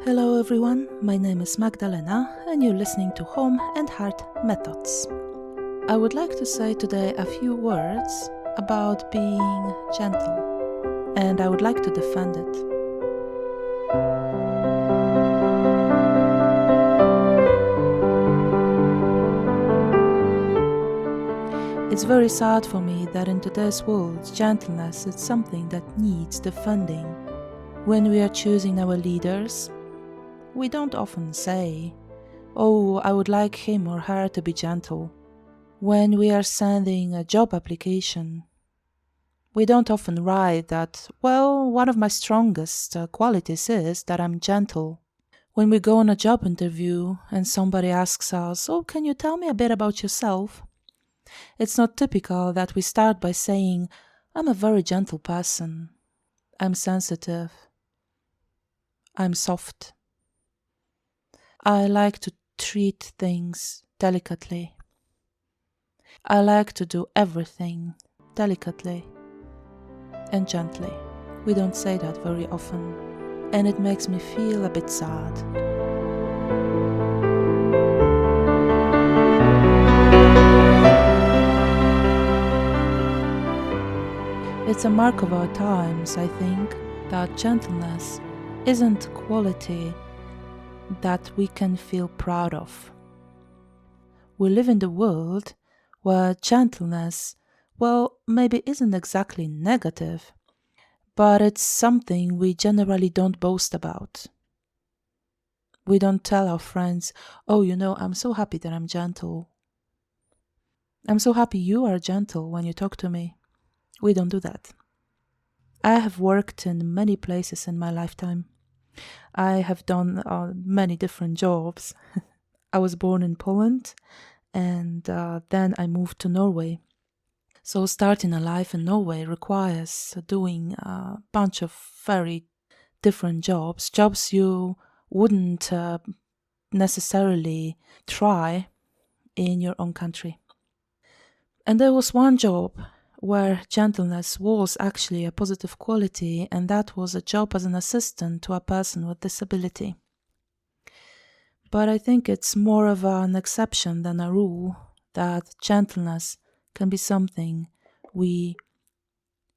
Hello everyone, my name is Magdalena and you're listening to Home and Heart Methods. I would like to say today a few words about being gentle, and I would like to defend it. It's very sad for me that in today's world, gentleness is something that needs defending. When we are choosing our leaders, we don't often say, "Oh, I would like him or her to be gentle." When we are sending a job application, we don't often write that, "Well, one of my strongest qualities is that I'm gentle." When we go on a job interview and somebody asks us, "Oh, can you tell me a bit about yourself?" It's not typical that we start by saying, "I'm a very gentle person. I'm sensitive. I'm soft. I like to treat things delicately. I like to do everything delicately and gently." We don't say that very often, and it makes me feel a bit sad. It's a mark of our times, I think, that gentleness isn't a quality that we can feel proud of. We live in the world where gentleness, well, maybe isn't exactly negative, but it's something we generally don't boast about. We don't tell our friends, "Oh, I'm so happy that I'm gentle. I'm so happy you are gentle when you talk to me." We don't do that. I have worked in many places in my lifetime. I have done many different jobs. I was born in Poland, and then I moved to Norway. So starting a life in Norway requires doing a bunch of very different jobs you wouldn't necessarily try in your own country. And there was one job where gentleness was actually a positive quality, and that was a job as an assistant to a person with disability. But I think it's more of an exception than a rule that gentleness can be something we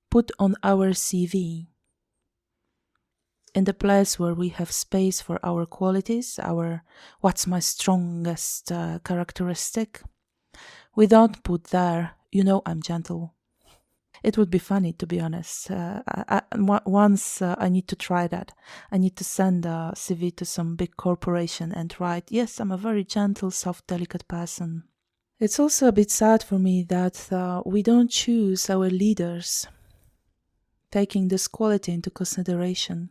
put on our CV, in the place where we have space for our qualities, our what's my strongest characteristic. We don't put there, "I'm gentle." It would be funny, to be honest. Once I need to try that. I need to send a CV to some big corporation and write, "Yes, I'm a very gentle, soft, delicate person." It's also a bit sad for me that we don't choose our leaders taking this quality into consideration.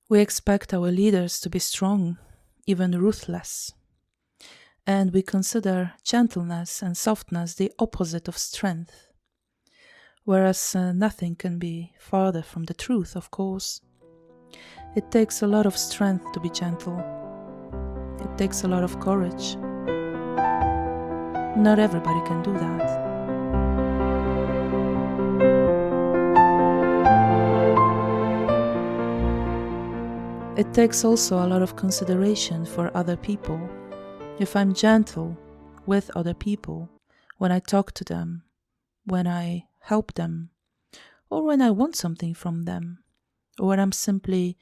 We expect our leaders to be strong, even ruthless. And we consider gentleness and softness the opposite of strength. Whereas nothing can be farther from the truth, of course. It takes a lot of strength to be gentle. It takes a lot of courage. Not everybody can do that. It takes also a lot of consideration for other people. If I'm gentle with other people, when I talk to them, when I help them, or when I want something from them, or when I'm simply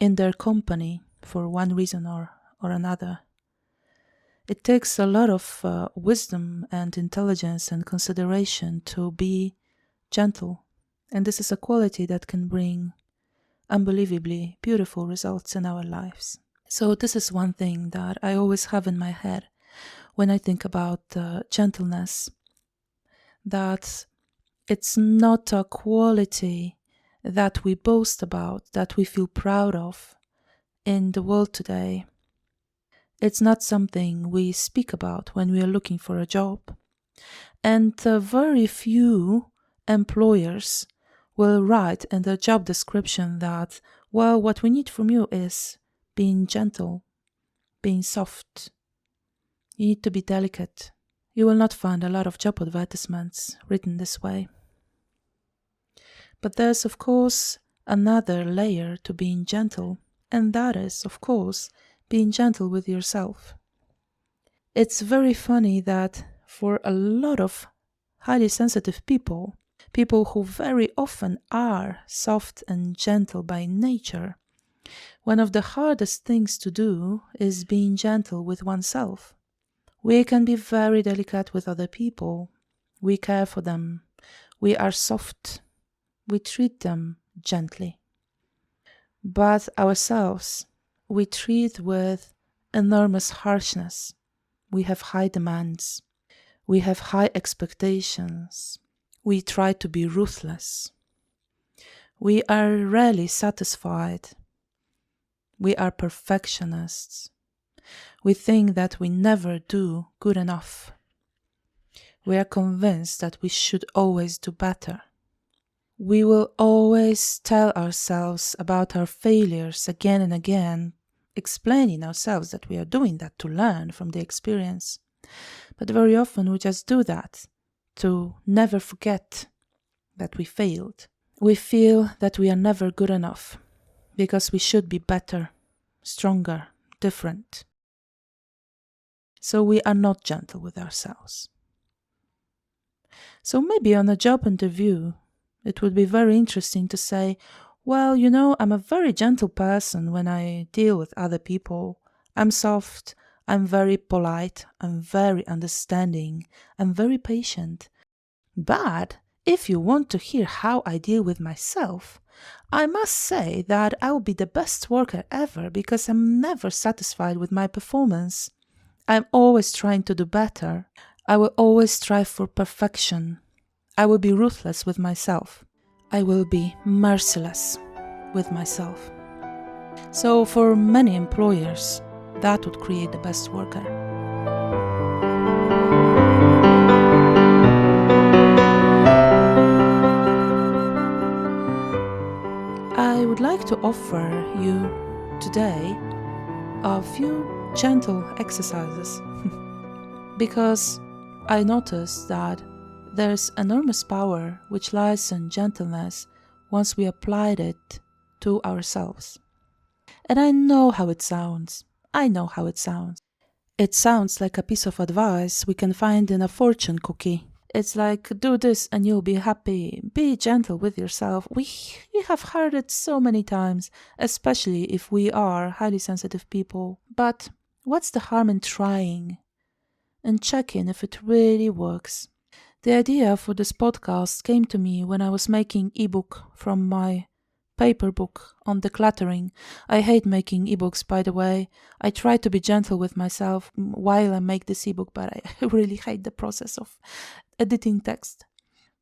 in their company for one reason or another. It takes a lot of wisdom and intelligence and consideration to be gentle, and this is a quality that can bring unbelievably beautiful results in our lives. So this is one thing that I always have in my head when I think about gentleness, that it's not a quality that we boast about, that we feel proud of in the world today. It's not something we speak about when we are looking for a job. And very few employers will write in their job description that, "Well, what we need from you is being gentle, being soft. You need to be delicate." You will not find a lot of job advertisements written this way. But there's, of course, another layer to being gentle, And that is, of course, being gentle with yourself. It's very funny that for a lot of highly sensitive people, people who very often are soft and gentle by nature, one of the hardest things to do is being gentle with oneself. We can be very delicate with other people. We care for them. We are soft. We treat them gently. But ourselves, we treat with enormous harshness. We have high demands. We have high expectations. We try to be ruthless. We are rarely satisfied. We are perfectionists. We think that we never do good enough. We are convinced that we should always do better. We will always tell ourselves about our failures again and again, explaining ourselves that we are doing that to learn from the experience. But very often we just do that to never forget that we failed. We feel that we are never good enough because we should be better, stronger, different. So we are not gentle with ourselves. So maybe on a job interview, it would be very interesting to say, well, I'm a very gentle person when I deal with other people. I'm soft, I'm very polite, I'm very understanding, I'm very patient. But if you want to hear how I deal with myself, I must say that I will be the best worker ever because I'm never satisfied with my performance. I'm always trying to do better. I will always strive for perfection. I will be ruthless with myself. I will be merciless with myself. So for many employers, that would create the best worker. I would like to offer you today a few gentle exercises because I noticed that there's enormous power which lies in gentleness once we applied it to ourselves. And I know how it sounds. It sounds like a piece of advice we can find in a fortune cookie. It's like, do this and you'll be happy. Be gentle with yourself. We have heard it so many times, especially if we are highly sensitive people. But what's the harm in trying and checking if it really works? The idea for this podcast came to me when I was making ebook from my paper book on decluttering. I hate making ebooks, by the way. I try to be gentle with myself while I make this ebook, but I really hate the process of editing text.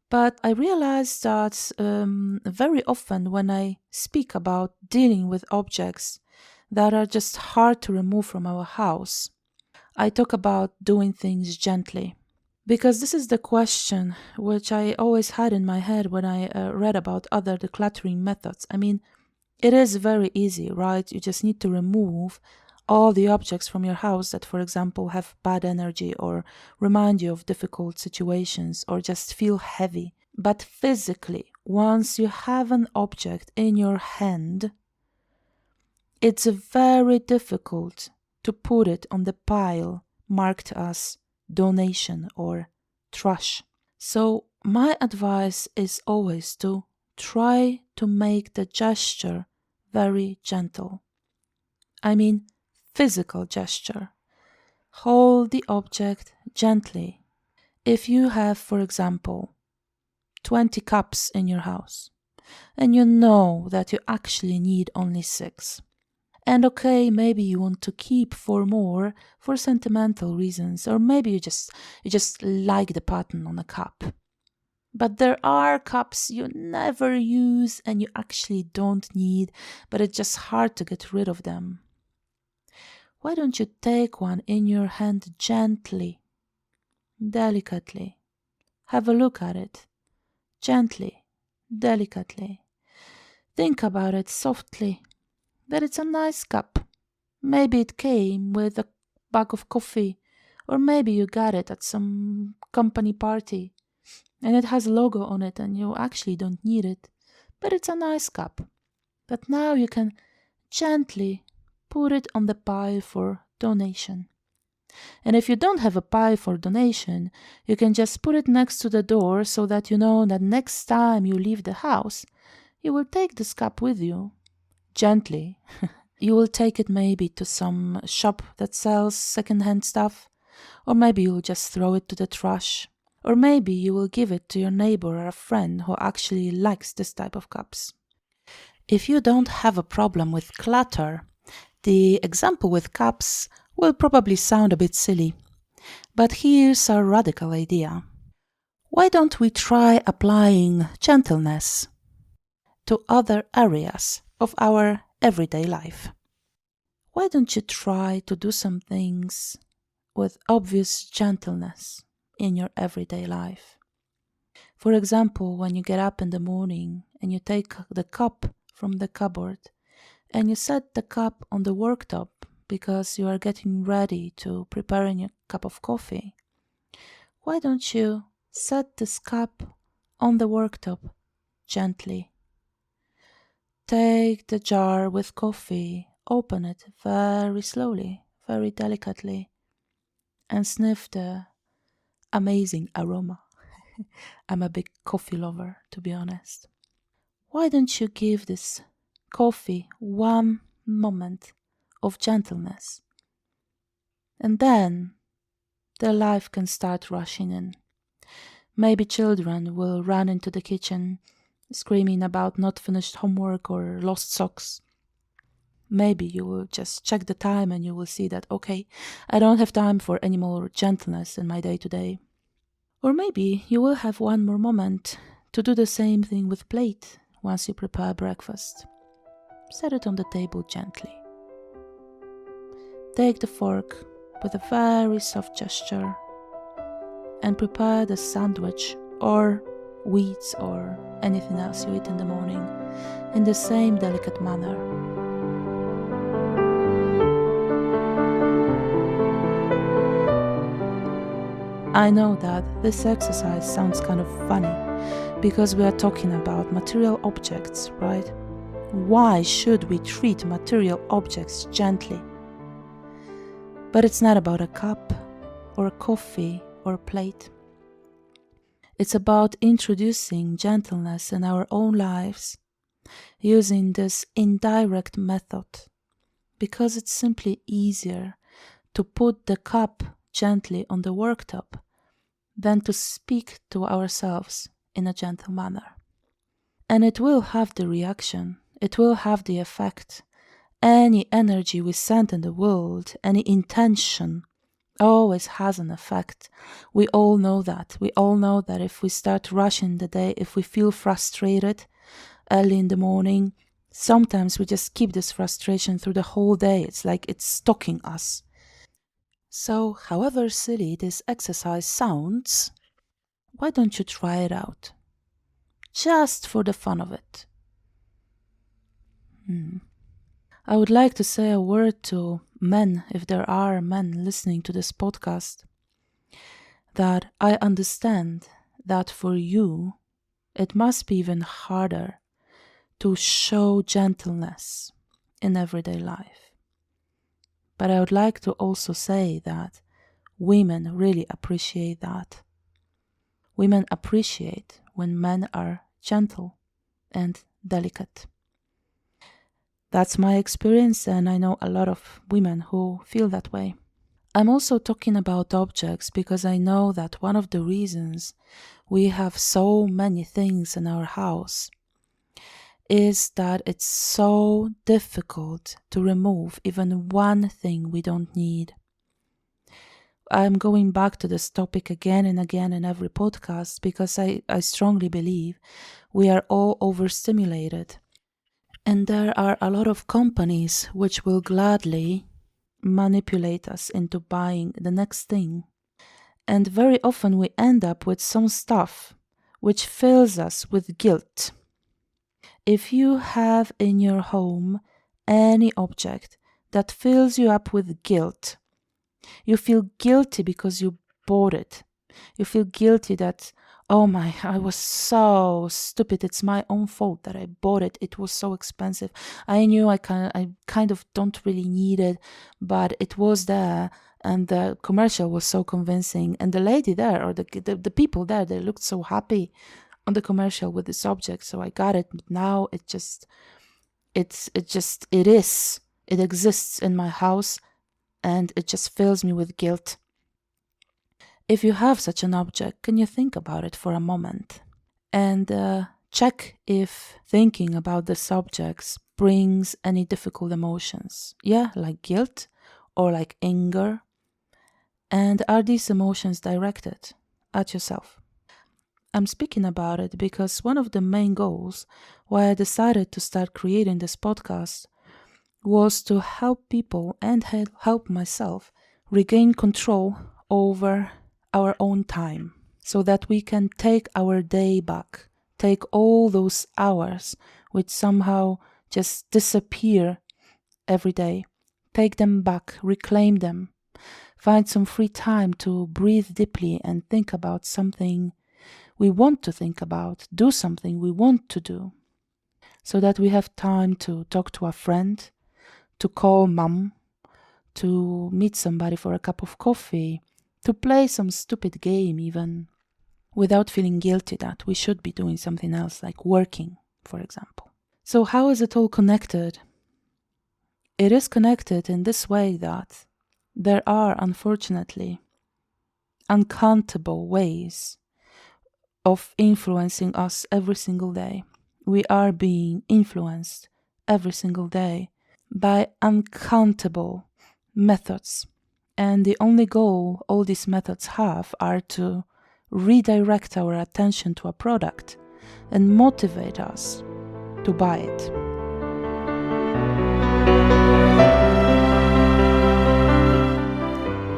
But I realized that very often when I speak about dealing with objects that are just hard to remove from our house, I talk about doing things gently. Because this is the question which I always had in my head when I read about other decluttering methods. I mean, it is very easy, right? You just need to remove all the objects from your house that, for example, have bad energy or remind you of difficult situations or just feel heavy. But physically, once you have an object in your hand, it's very difficult to put it on the pile marked as donation or trash. So my advice is always to try to make the gesture very gentle. I mean physical gesture. Hold the object gently. If you have, for example, 20 cups in your house and you know that you actually need only 6, and okay, maybe you want to keep 4 more for sentimental reasons, or maybe you just like the pattern on a cup. But there are cups you never use and you actually don't need, but it's just hard to get rid of them. Why don't you take one in your hand gently, delicately? Have a look at it. Gently, delicately. Think about it softly. That it's a nice cup. Maybe it came with a bag of coffee, or maybe you got it at some company party, and it has a logo on it and you actually don't need it, but it's a nice cup. But now you can gently put it on the pile for donation. And if you don't have a pile for donation, you can just put it next to the door so that you know that next time you leave the house, you will take this cup with you. Gently. You will take it maybe to some shop that sells second-hand stuff, or maybe you'll just throw it to the trash, or maybe you will give it to your neighbor or a friend who actually likes this type of cups. If you don't have a problem with clutter, the example with cups will probably sound a bit silly, but here's a radical idea. Why don't we try applying gentleness to other areas of our everyday life? Why don't you try to do some things with obvious gentleness in your everyday life? For example, when you get up in the morning and you take the cup from the cupboard and you set the cup on the worktop because you are getting ready to preparing your cup of coffee, why don't you set this cup on the worktop gently? Take the jar with coffee, open it very slowly, very delicately, and sniff the amazing aroma. I'm a big coffee lover, to be honest. Why don't you give this coffee one moment of gentleness? And then the life can start rushing in. Maybe children will run into the kitchen screaming about not finished homework or lost socks. Maybe you will just check the time and you will see that, okay, I don't have time for any more gentleness in my day-to-day. Or maybe you will have one more moment to do the same thing with plate once you prepare breakfast. Set it on the table gently. Take the fork with a very soft gesture and prepare the sandwich or wheats or anything else you eat in the morning in the same delicate manner. I know that this exercise sounds kind of funny because we are talking about material objects, right? Why should we treat material objects gently? But it's not about a cup or a coffee or a plate. It's about introducing gentleness in our own lives using this indirect method because it's simply easier to put the cup gently on the worktop than to speak to ourselves in a gentle manner. And it will have the reaction, it will have the effect. Any energy we send in the world, any intention, always has an effect. We all know that. We all know that if we start rushing the day, if we feel frustrated early in the morning, sometimes we just keep this frustration through the whole day. It's like it's stalking us. So, however silly this exercise sounds, why don't you try it out? Just for the fun of it. I would like to say a word to men, if there are men listening to this podcast, that I understand that for you, it must be even harder to show gentleness in everyday life. But I would like to also say that women really appreciate that. Women appreciate when men are gentle and delicate. That's my experience, and I know a lot of women who feel that way. I'm also talking about objects because I know that one of the reasons we have so many things in our house is that it's so difficult to remove even one thing we don't need. I'm going back to this topic again and again in every podcast because I strongly believe we are all overstimulated. And there are a lot of companies which will gladly manipulate us into buying the next thing. And very often we end up with some stuff which fills us with guilt. If you have in your home any object that fills you up with guilt, you feel guilty because you bought it. You feel guilty that, Oh my, I was so stupid. It's my own fault that I bought it. It was so expensive. I knew I kind of don't really need it, but it was there, and the commercial was so convincing. And the lady there, or the people there, they looked so happy on the commercial with this object. So I got it. Now it exists in my house, and it just fills me with guilt. If you have such an object, can you think about it for a moment and check if thinking about the subjects brings any difficult emotions? Yeah, like guilt or like anger. And are these emotions directed at yourself? I'm speaking about it because one of the main goals why I decided to start creating this podcast was to help people and help myself regain control over our own time so that we can take our day back, take all those hours which somehow just disappear every day, take them back, reclaim them, find some free time to breathe deeply and think about something we want to think about, do something we want to do, so that we have time to talk to a friend, to call mom, to meet somebody for a cup of coffee, to play some stupid game even, without feeling guilty that we should be doing something else, like working, for example. So how is it all connected? It is connected in this way that there are, unfortunately, uncountable ways of influencing us every single day. We are being influenced every single day by uncountable methods. And the only goal all these methods have are to redirect our attention to a product and motivate us to buy it.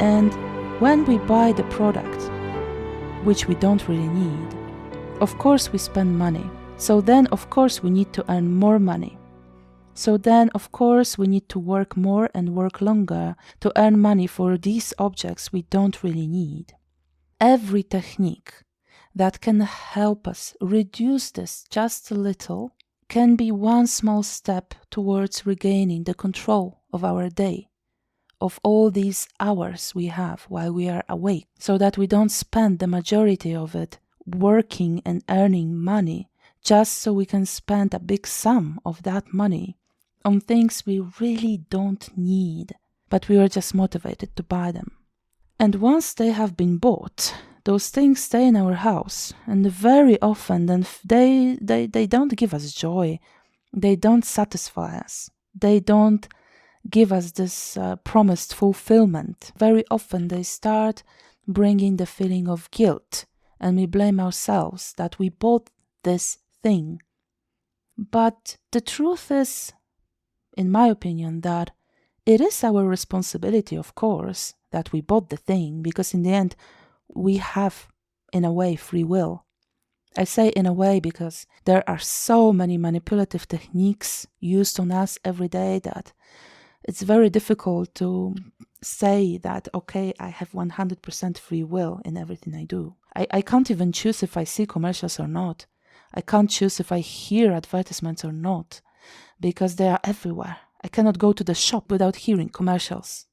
And when we buy the product, which we don't really need, of course we spend money. So then, of course, we need to earn more money. So then, of course, we need to work more and work longer to earn money for these objects we don't really need. Every technique that can help us reduce this just a little can be one small step towards regaining the control of our day, of all these hours we have while we are awake, so that we don't spend the majority of it working and earning money just so we can spend a big sum of that money on things we really don't need, but we are just motivated to buy them. And once they have been bought, those things stay in our house, and very often then they don't give us joy, they don't satisfy us, they don't give us this promised fulfillment. Very often they start bringing the feeling of guilt, and we blame ourselves that we bought this thing. But the truth is, in my opinion, that it is our responsibility, of course, that we bought the thing, because in the end, we have, in a way, free will. I say in a way because there are so many manipulative techniques used on us every day that it's very difficult to say that, okay, I have 100% free will in everything I do. I can't even choose if I see commercials or not. I can't choose if I hear advertisements or not, because they are everywhere. I cannot go to the shop without hearing commercials.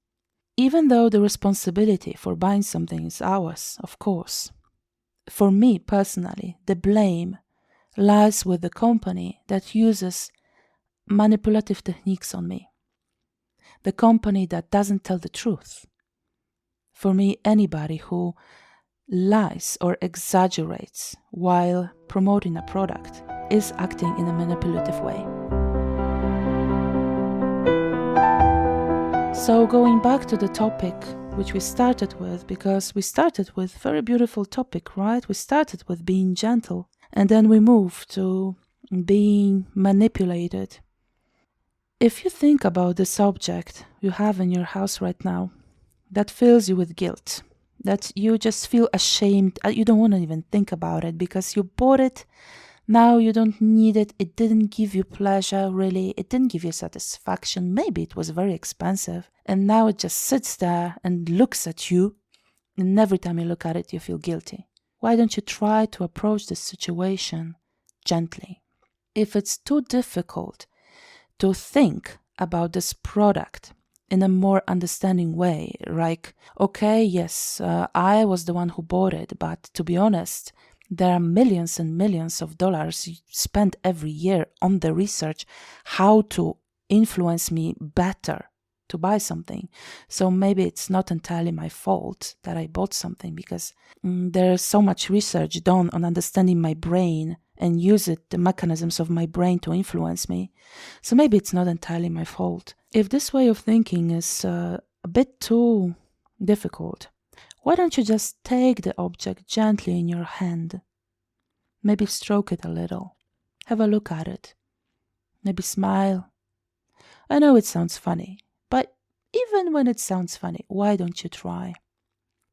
Even though the responsibility for buying something is ours, of course, for me personally, the blame lies with the company that uses manipulative techniques on me. The company that doesn't tell the truth. For me, anybody who lies or exaggerates while promoting a product is acting in a manipulative way. So going back to the topic which we started with, because we started with a very beautiful topic, right? We started with being gentle, and then we moved to being manipulated. If you think about the subject you have in your house right now, that fills you with guilt, that you just feel ashamed, you don't want to even think about it because you bought it, now you don't need it, it didn't give you pleasure really, it didn't give you satisfaction, maybe it was very expensive, and now it just sits there and looks at you, and every time you look at it you feel guilty. Why don't you try to approach this situation gently? If it's too difficult to think about this product in a more understanding way, like, okay, yes, I was the one who bought it, but to be honest, there are millions and millions of dollars spent every year on the research how to influence me better to buy something. So maybe it's not entirely my fault that I bought something, because there's so much research done on understanding my brain and the mechanisms of my brain to influence me. So maybe it's not entirely my fault. If this way of thinking is a bit too difficult, why don't you just take the object gently in your hand? Maybe stroke it a little. Have a look at it. Maybe smile. I know it sounds funny, but even when it sounds funny, why don't you try?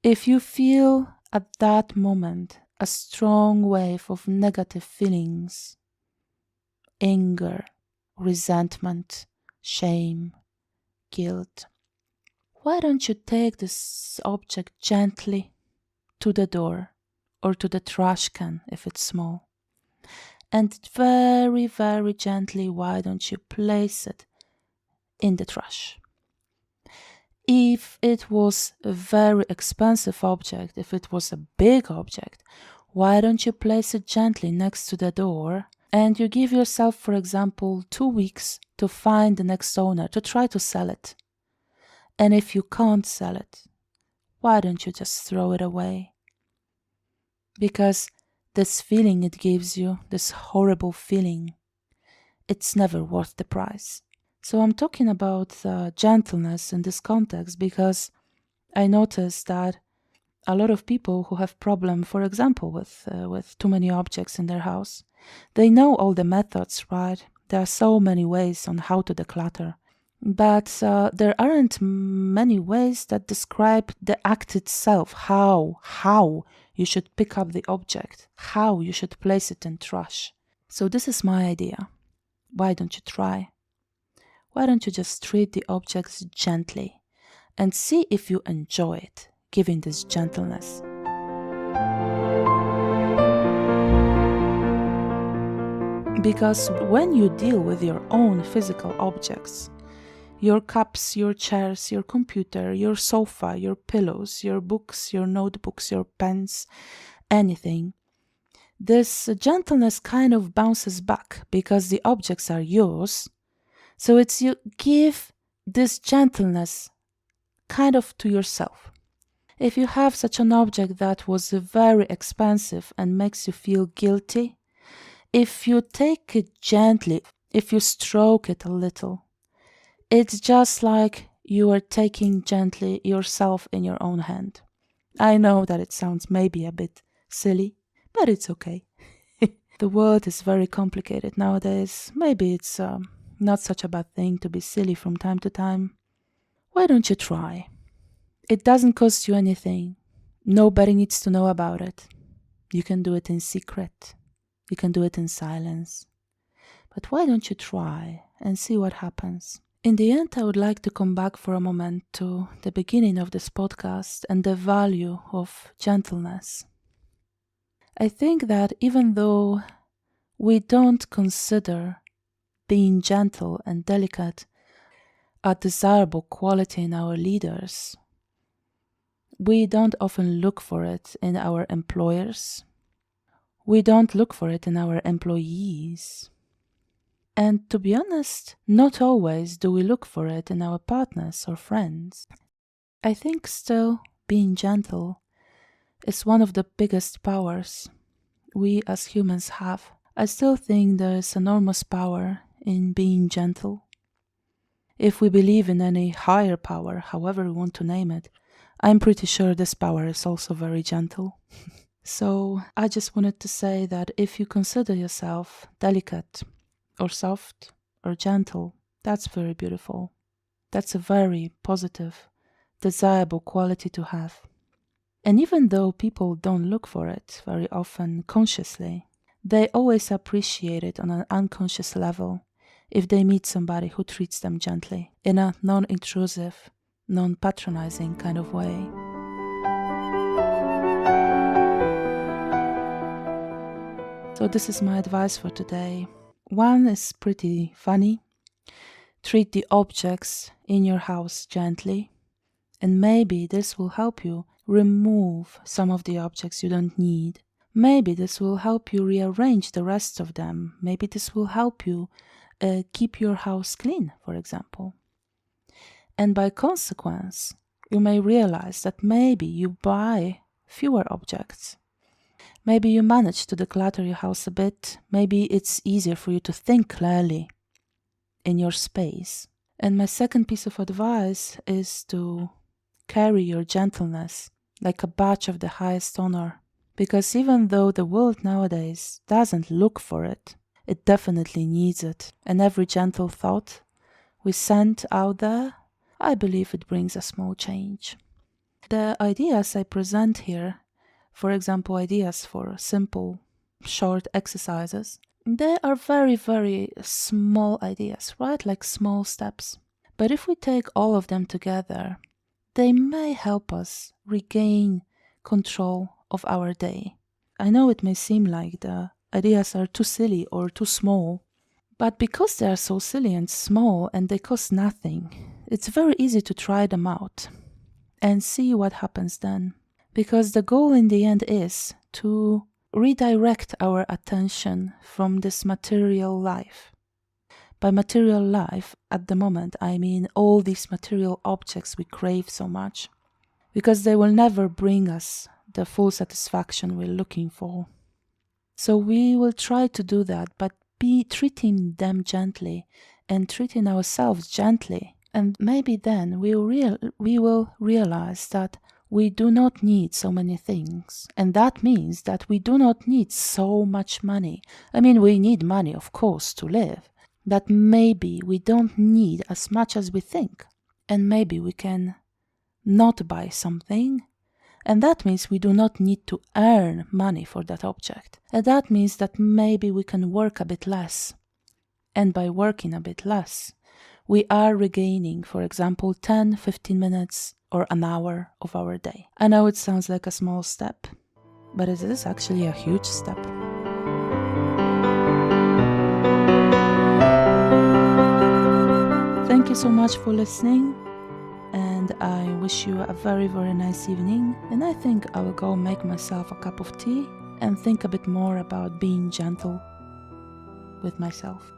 If you feel at that moment a strong wave of negative feelings, anger, resentment, shame, guilt, why don't you take this object gently to the door or to the trash can if it's small? And very, very gently, why don't you place it in the trash? If it was a very expensive object, if it was a big object, why don't you place it gently next to the door and you give yourself, for example, 2 weeks to find the next owner, to try to sell it. And if you can't sell it, why don't you just throw it away? Because this feeling it gives you, this horrible feeling, it's never worth the price. So I'm talking about gentleness in this context because I noticed that a lot of people who have problem, for example, with too many objects in their house, they know all the methods, right? There are so many ways on how to declutter. But there aren't many ways that describe the act itself, how you should pick up the object, how you should place it in trash. So this is my idea. Why don't you try? Why don't you just treat the objects gently and see if you enjoy it, giving this gentleness? Because when you deal with your own physical objects, your cups, your chairs, your computer, your sofa, your pillows, your books, your notebooks, your pens, anything, this gentleness kind of bounces back because the objects are yours. So it's you give this gentleness kind of to yourself. If you have such an object that was very expensive and makes you feel guilty, if you take it gently, if you stroke it a little, it's just like you are taking gently yourself in your own hand. I know that it sounds maybe a bit silly, but it's okay. The world is very complicated nowadays. Maybe it's not such a bad thing to be silly from time to time. Why don't you try? It doesn't cost you anything. Nobody needs to know about it. You can do it in secret. You can do it in silence. But why don't you try and see what happens? In the end, I would like to come back for a moment to the beginning of this podcast and the value of gentleness. I think that even though we don't consider being gentle and delicate a desirable quality in our leaders, we don't often look for it in our employers. We don't look for it in our employees. And to be honest, not always do we look for it in our partners or friends. I think still being gentle is one of the biggest powers we as humans have. I still think there is enormous power in being gentle. If we believe in any higher power, however we want to name it, I'm pretty sure this power is also very gentle. So I just wanted to say that if you consider yourself delicate or soft or gentle, that's very beautiful. That's a very positive, desirable quality to have. And even though people don't look for it very often consciously, they always appreciate it on an unconscious level if they meet somebody who treats them gently in a non-intrusive, non-patronizing kind of way. So this is my advice for today. One is pretty funny. Treat the objects in your house gently, and maybe this will help you remove some of the objects you don't need. Maybe this will help you rearrange the rest of them. Maybe this will help you keep your house clean, for example. And by consequence, you may realize that maybe you buy fewer objects. Maybe you manage to declutter your house a bit. Maybe it's easier for you to think clearly in your space. And my second piece of advice is to carry your gentleness like a badge of the highest honor. Because even though the world nowadays doesn't look for it, it definitely needs it. And every gentle thought we send out there, I believe it brings a small change. The ideas I present here, for example, ideas for simple, short exercises, they are very, very small ideas, right? Like small steps. But if we take all of them together, they may help us regain control of our day. I know it may seem like the ideas are too silly or too small, but because they are so silly and small and they cost nothing, it's very easy to try them out and see what happens then. Because the goal in the end is to redirect our attention from this material life. By material life, at the moment, I mean all these material objects we crave so much, because they will never bring us the full satisfaction we're looking for. So we will try to do that, but be treating them gently and treating ourselves gently. And maybe then we will realize that we do not need so many things. And that means that we do not need so much money. I mean, we need money, of course, to live. That maybe we don't need as much as we think. And maybe we can not buy something. And that means we do not need to earn money for that object. And that means that maybe we can work a bit less. And by working a bit less, we are regaining, for example, 10, 15 minutes or an hour of our day. I know it sounds like a small step, but it is actually a huge step. Thank you so much for listening, and I wish you a very, very nice evening. And I think I will go make myself a cup of tea and think a bit more about being gentle with myself.